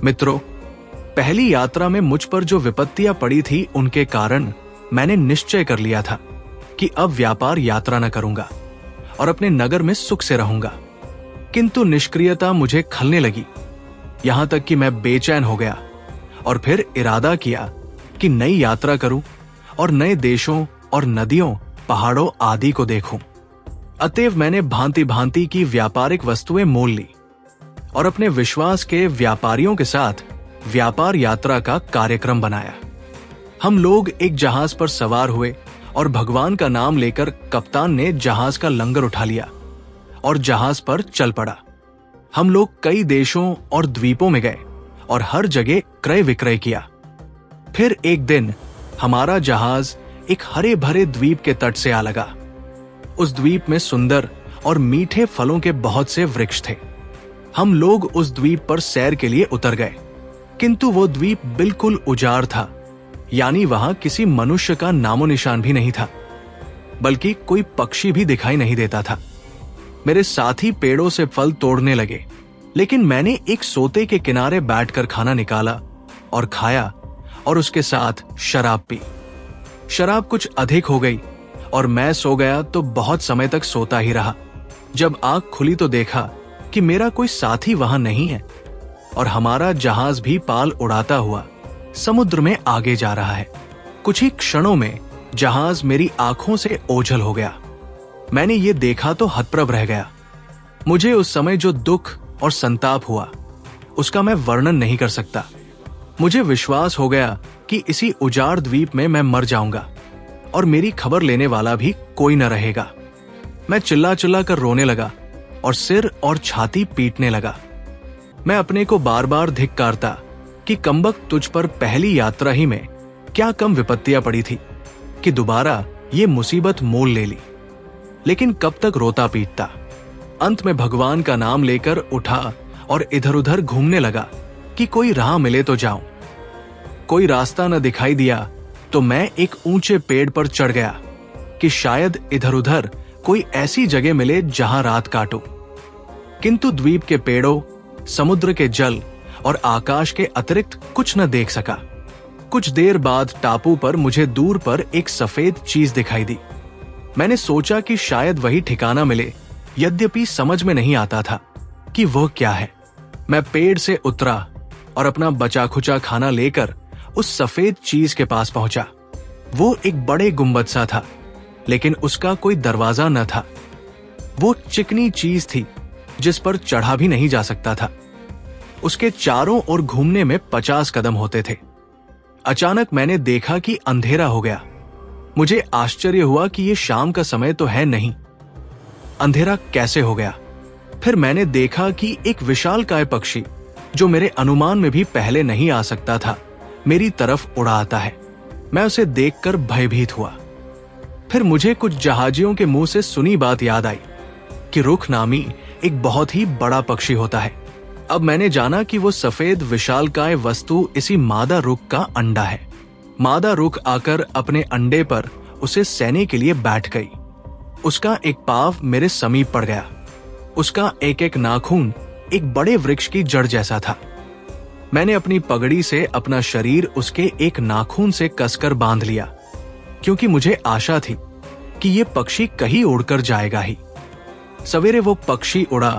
मित्रों, पहली यात्रा में मुझ पर जो विपत्तियां पड़ी थी उनके कारण मैंने निश्चय कर लिया था कि अब व्यापार यात्रा न करूंगा और अपने नगर में सुख से रहूंगा। किंतु निष्क्रियता मुझे खलने लगी, यहां तक कि मैं बेचैन हो गया और फिर इरादा किया कि नई यात्रा करूं और नए देशों और नदियों, पहाड़ों आदि को देखूं। अतएव मैंने भांति भांति की व्यापारिक वस्तुएं मोल ली और अपने विश्वास के व्यापारियों के साथ व्यापार यात्रा का कार्यक्रम बनाया। हम लोग एक जहाज पर सवार हुए और भगवान का नाम लेकर कप्तान ने जहाज का लंगर उठा लिया और जहाज पर चल पड़ा। हम लोग कई देशों और द्वीपों में गए और हर जगह क्रय विक्रय किया। फिर एक दिन हमारा जहाज एक हरे भरे द्वीप के तट से आ लगा। उस द्वीप में सुंदर और मीठे फलों के बहुत से वृक्ष थे। हम लोग उस द्वीप पर सैर के लिए उतर गए, किंतु वो द्वीप बिल्कुल उजाड़ था, यानी वहां किसी मनुष्य का नामो निशान भी नहीं था, बल्कि कोई पक्षी भी दिखाई नहीं देता था। मेरे साथी पेड़ों से फल तोड़ने लगे, लेकिन मैंने एक सोते के किनारे बैठकर खाना निकाला और खाया और उसके साथ शराब पी। शराब कुछ अधिक हो गई और मैं सो गया तो बहुत समय तक सोता ही रहा। जब आंख खुली तो देखा कि मेरा कोई साथी वहां नहीं है और हमारा जहाज भी पाल उड़ाता हुआ समुद्र में आगे जा रहा है। कुछ ही क्षणों में जहाज मेरी आंखों से ओझल हो गया। मैंने ये देखा तो हतप्रभ रह गया। मुझे उस समय जो दुख और संताप हुआ उसका मैं वर्णन नहीं कर सकता। मुझे विश्वास हो गया कि इसी उजाड़ द्वीप में मैं मर जाऊंगा और मेरी खबर लेने वाला भी कोई न रहेगा। मैं चिल्ला चिल्ला कर रोने लगा और सिर और छाती पीटने लगा। मैं अपने को बार बार धिक्कारता कि कमबख्त तुझ पर पहली यात्रा ही में क्या कम विपत्तियां पड़ी थी कि दोबारा ये मुसीबत मोल ले ली। लेकिन कब तक रोता पीटता। अंत में भगवान का नाम लेकर उठा और इधर उधर घूमने लगा कि कोई राह मिले तो जाऊं। कोई रास्ता न दिखाई दिया तो मैं एक ऊंचे पेड़ पर चढ़ गया कि शायद इधर उधर कोई ऐसी जगह मिले जहां रात काटूं। किंतु द्वीप के पेड़ों, समुद्र के जल और आकाश के अतिरिक्त कुछ न देख सका। कुछ देर बाद टापू पर मुझे दूर पर एक सफेद चीज दिखाई दी। मैंने सोचा कि शायद वही ठिकाना मिले, यद्यपि समझ में नहीं आता था कि वह क्या है। मैं पेड़ से उतरा और अपना बचा खुचा खाना लेकर उस सफेद चीज के पास पहुंचा। वो एक बड़े गुंबद सा था, लेकिन उसका कोई दरवाजा न था। वो चिकनी चीज थी जिस पर चढ़ा भी नहीं जा सकता था। उसके चारों ओर घूमने में 50 कदम होते थे। अचानक मैंने देखा कि अंधेरा हो गया। मुझे आश्चर्य हुआ कि ये शाम का समय तो है नहीं, अंधेरा कैसे हो गया। फिर मैंने देखा कि एक विशालकाय पक्षी, जो मेरे अनुमान में भी पहले नहीं आ सकता था, मेरी तरफ उड़ा आता है। मैं उसे देखकर भयभीत हुआ। फिर मुझे कुछ जहाजियों के मुंह से सुनी बात याद आई कि रुख नामी एक बहुत ही बड़ा पक्षी होता है। अब मैंने जाना कि वो सफेद विशालकाय वस्तु इसी मादा रुख का अंडा है। मादा रुख आकर अपने अंडे पर उसे सहने के लिए बैठ गई। उसका एक पांव मेरे समीप पड़ गया। उसका एक एक नाखून एक बड़े वृक्ष की जड़ जैसा था। मैंने अपनी पगड़ी से अपना शरीर उसके एक नाखून से कसकर बांध लिया, क्योंकि मुझे आशा थी कि ये पक्षी कहीं उड़कर जाएगा ही। सवेरे वो पक्षी उड़ा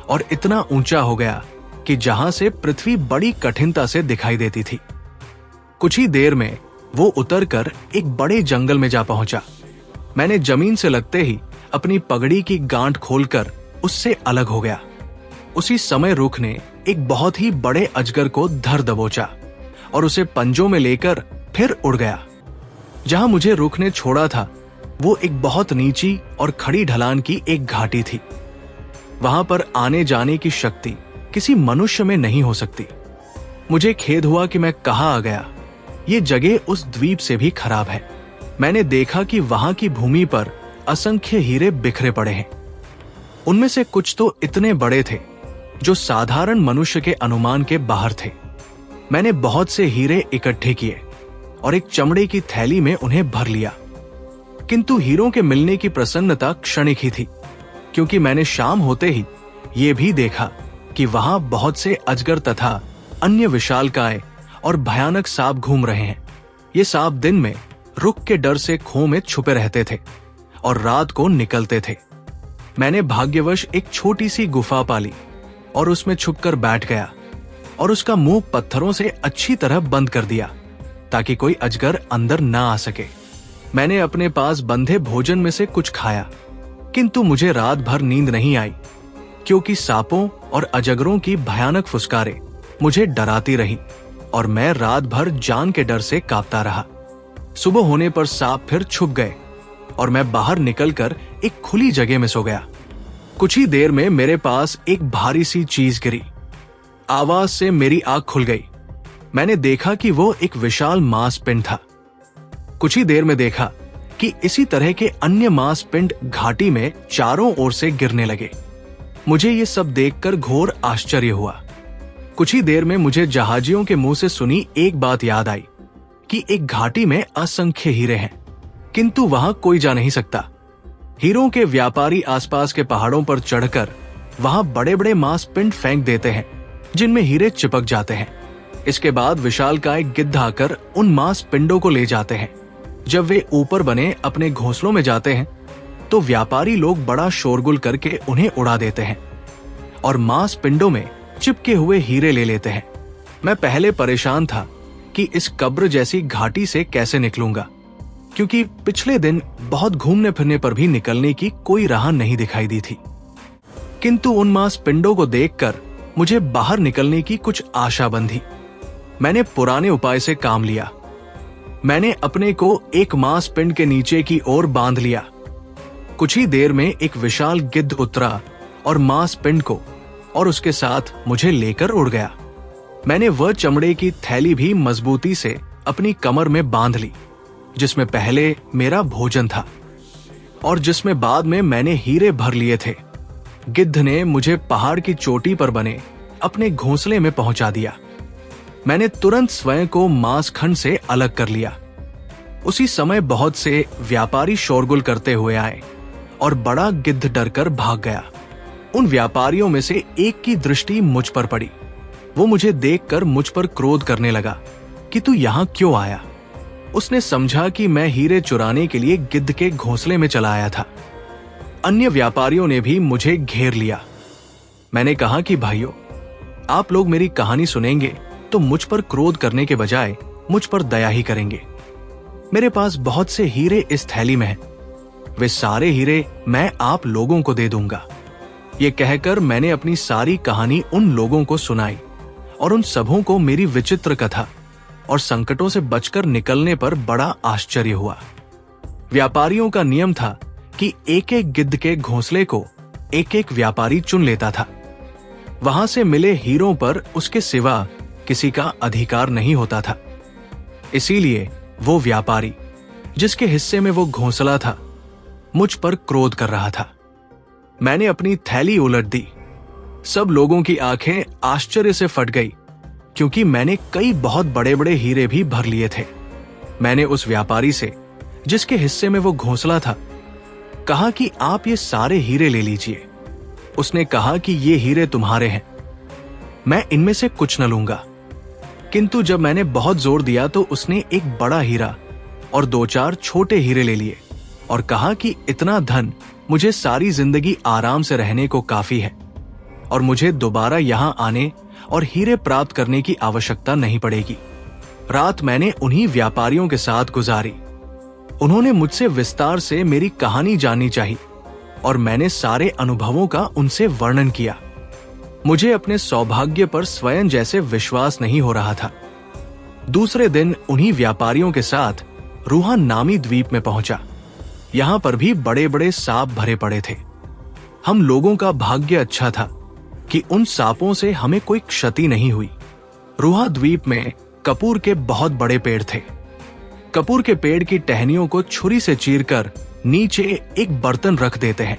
और इतना ऊंचा हो गया कि जहां से पृथ्वी बड़ी कठिनता से दिखाई देती थी। कुछ ही देर में वो उतरकर एक बड़े जंगल में जा पहुंचा। मैंने जमीन से लगते ही अपनी पगड़ी की गांठ खोलकर उससे अलग हो गया। उसी समय रुख ने एक बहुत ही बड़े अजगर को धर दबोचा और उसे पंजों में लेकर फिर उड़ गया। जहां मुझे रुख ने छोड़ा था वो एक बहुत नीची और खड़ी ढलान की एक घाटी थी। वहां पर आने जाने की शक्ति किसी मनुष्य में नहीं हो सकती। मुझे खेद हुआ कि मैं कहाँ आ गया। ये जगह उस द्वीप से भी खराब है। मैंने देखा कि वहां की भूमि पर असंख्य हीरे बिखरे पड़े हैं। उनमें से कुछ तो इतने बड़े थे जो साधारण मनुष्य के अनुमान के बाहर थे। मैंने बहुत से हीरे इकट्ठे किए और एक चमड़े की थैली में उन्हें भर लिया। किंतु हीरों के मिलने की प्रसन्नता क्षणिक ही थी, क्योंकि मैंने शाम होते ही ये भी देखा कि वहां बहुत से अजगर तथा अन्य विशालकाय और भयानक सांप घूम रहे हैं। ये सांप दिन में रुख के डर से खो में छुपे रहते थे और रात को निकलते थे। मैंने भाग्यवश एक छोटी सी गुफा पाली और उसमें छुपकर बैठ गया और उसका मुंह पत्थरों से अच्छी तरह बंद कर दिया ताकि कोई अजगर अंदर ना आ सके। मैंने अपने पास बंधे भोजन में से कुछ खाया, किंतु मुझे रात भर नींद नहीं आई क्योंकि सांपों और अजगरों की भयानक फुसकारें मुझे डराती रही और मैं रात भर जान के डर से कांपता रहा। सुबह होने पर सांप फिर छुप गए और मैं बाहर निकलकर एक खुली जगह में सो गया। कुछ ही देर में मेरे पास एक भारी सी चीज गिरी। आवाज से मेरी आंख खुल गई। मैंने देखा कि वो एक विशाल मांसपिंड था। कुछ ही देर में देखा कि इसी तरह के अन्य मांसपिंड घाटी में चारों ओर से गिरने लगे। मुझे ये सब देखकर घोर आश्चर्य हुआ। कुछ ही देर में मुझे जहाजियों के मुंह से सुनी एक बात याद आई कि एक घाटी में असंख्य हीरे हैं, किंतु वहां कोई जा नहीं सकता। हीरों के व्यापारी आसपास के पहाड़ों पर चढ़कर वहां बड़े बड़े मांसपिंड फेंक देते हैं जिनमें हीरे चिपक जाते हैं। इसके बाद विशालकाय गिद्ध आकर उन मांसपिंडों को ले जाते हैं। जब वे ऊपर बने अपने घोंसलों में जाते हैं तो व्यापारी लोग बड़ा शोरगुल करके उन्हें उड़ा देते हैं और मांसपिंडों में चिपके हुए हीरे ले लेते हैं। मैं पहले परेशान था कि इस कब्र जैसी घाटी से कैसे निकलूंगा, क्योंकि पिछले दिन बहुत घूमने फिरने पर भी निकलने की कोई राह नहीं दिखाई दी थी। किंतु उन मांसपिंडों को देखकर मुझे बाहर निकलने की कुछ आशा बंधी। मैंने पुराने उपाय से काम लिया। मैंने अपने को एक मांसपिंड के नीचे की ओर बांध लिया। कुछ ही देर में एक विशाल गिद्ध उतरा और मांसपिंड को और उसके साथ मुझे लेकर उड़ गया। मैंने वह चमड़े की थैली भी मजबूती से अपनी कमर में बांध ली जिसमें पहले मेरा भोजन था और जिसमें बाद में मैंने हीरे भर लिए थे। गिद्ध ने मुझे पहाड़ की चोटी पर बने अपने घोंसले में पहुंचा दिया। मैंने तुरंत स्वयं को मांसखंड से अलग कर लिया। उसी समय बहुत से व्यापारी शोरगुल करते हुए आए और बड़ा गिद्ध डरकर भाग गया। उन व्यापारियों में से एक की दृष्टि मुझ पर पड़ी। वो मुझे देखकर मुझ पर क्रोध करने लगा कि तू यहां क्यों आया। उसने समझा कि मैं हीरे चुराने के लिए गिद्ध के घोंसले में चला आया था। अन्य व्यापारियों ने भी मुझे घेर लिया। मैंने कहा कि भाइयों, आप लोग मेरी कहानी सुनेंगे तो मुझ पर क्रोध करने के बजाय मुझ पर दया ही करेंगे। मेरे पास बहुत से हीरे इस थैली में हैं। वे सारे हीरे मैं आप लोगों को दे दूंगा। ये कहकर मैंने अपनी सारी कहानी उन लोगों को सुनाई और उन सबों को मेरी विचित्र कथा और संकटों से बचकर निकलने पर बड़ा आश्चर्य हुआ। व्यापारियों का नियम था कि एक एक गिद्ध के घोंसले को एक एक व्यापारी चुन लेता था। वहां से मिले हीरों पर उसके सिवा किसी का अधिकार नहीं होता था। इसीलिए वो व्यापारी जिसके हिस्से में वो घोंसला था मुझ पर क्रोध कर रहा था। मैंने अपनी थैली उलट दी। सब लोगों की आंखें आश्चर्य से फट गई क्योंकि मैंने कई बहुत बड़े बड़े हीरे भी भर लिए थे। मैंने उस व्यापारी से जिसके हिस्से में वो घोंसला था कहा कि आप ये सारे हीरे ले लीजिए। उसने कहा कि ये हीरे तुम्हारे हैं, मैं इनमें से कुछ न लूंगा। किंतु जब मैंने बहुत जोर दिया तो उसने एक बड़ा हीरा और 2-4 छोटे हीरे ले लिए और कहा कि इतना धन मुझे सारी जिंदगी आराम से रहने को काफी है और मुझे दोबारा यहां आने और हीरे प्राप्त करने की आवश्यकता नहीं पड़ेगी। रात मैंने उन्हीं व्यापारियों के साथ गुजारी। उन्होंने मुझसे विस्तार से मेरी कहानी जाननी चाहिए और मैंने सारे अनुभवों का उनसे वर्णन किया। मुझे अपने सौभाग्य पर स्वयं जैसे विश्वास नहीं हो रहा था। दूसरे दिन उन्हीं व्यापारियों के साथ रूहा नामी द्वीप में पहुंचा। यहां पर भी बड़े बड़े सांप भरे पड़े थे। हम लोगों का भाग्य अच्छा था कि उन सांपों से हमें कोई क्षति नहीं हुई। रूहा द्वीप में कपूर के बहुत बड़े पेड़ थे। कपूर के पेड़ की टहनियों को छुरी से चीरकर नीचे एक बर्तन रख देते हैं।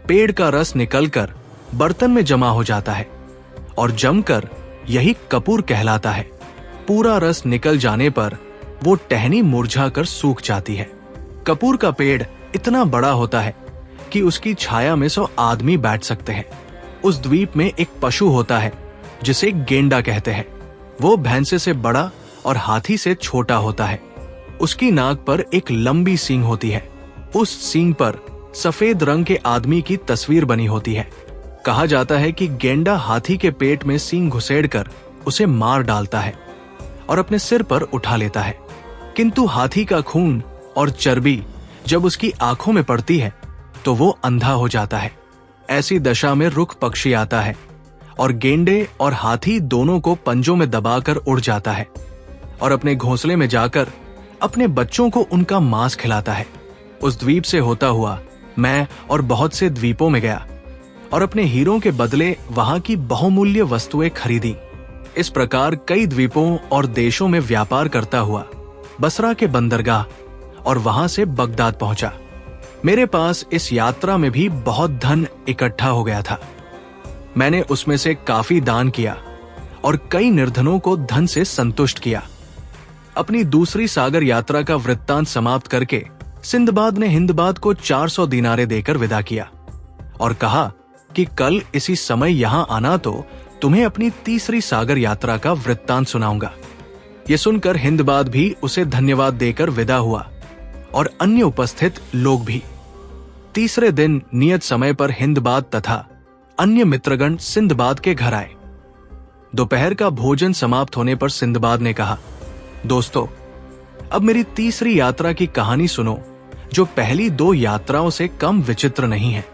पेड़ का रस निकलकर बर्तन में जमा हो जाता है और जमकर यही कपूर कहलाता है। पूरा रस निकल जाने पर वो टहनी मुरझाकर सूख जाती है। कपूर का पेड़ इतना बड़ा होता है कि उसकी छाया में 100 आदमी बैठ सकते हैं। उस द्वीप में एक पशु होता है जिसे गेंडा कहते हैं। वो भैंसे से बड़ा और हाथी से छोटा होता है। उसकी नाक पर एक लंबी सींग होती है। उस सींग पर सफेद रंग के आदमी की तस्वीर बनी होती है। कहा जाता है कि गेंडा हाथी के पेट में सींग घुसेड़कर उसे मार डालता है और अपने सिर पर उठा लेता है। किंतु हाथी का खून और चर्बी जब उसकी आंखों में पड़ती है तो वो अंधा हो जाता है। ऐसी दशा में रुख पक्षी आता है और गेंडे और हाथी दोनों को पंजों में दबाकर उड़ जाता है और अपने घोंसले में जाकर अपने बच्चों को उनका मांस खिलाता है। उस द्वीप से होता हुआ मैं और बहुत से द्वीपों में गया और अपने हीरों के बदले वहां की बहुमूल्य वस्तुएं खरीदी। इस प्रकार कई द्वीपों और देशों में व्यापार करता हुआ बसरा के बंदरगाह और वहां से बगदाद पहुंचा। मेरे पास इस यात्रा में भी बहुत धन इकट्ठा हो गया था। मैंने उसमें से काफी दान किया और कई निर्धनों को धन से संतुष्ट किया। अपनी दूसरी सागर यात्रा का वृत्तांत समाप्त करके सिंदबाद ने हिंदबाद को 400 दिनारे देकर विदा किया और कहा कि कल इसी समय यहां आना तो तुम्हें अपनी तीसरी सागर यात्रा का वृत्तांत सुनाऊंगा। ये सुनकर हिंदबाद भी उसे धन्यवाद देकर विदा हुआ और अन्य उपस्थित लोग भी। तीसरे दिन नियत समय पर हिंदबाद तथा अन्य मित्रगण सिंदबाद के घर आए। दोपहर का भोजन समाप्त होने पर सिंदबाद ने कहा, दोस्तों, अब मेरी तीसरी यात्रा की कहानी सुनो, जो पहली दो यात्राओं से कम विचित्र नहीं है।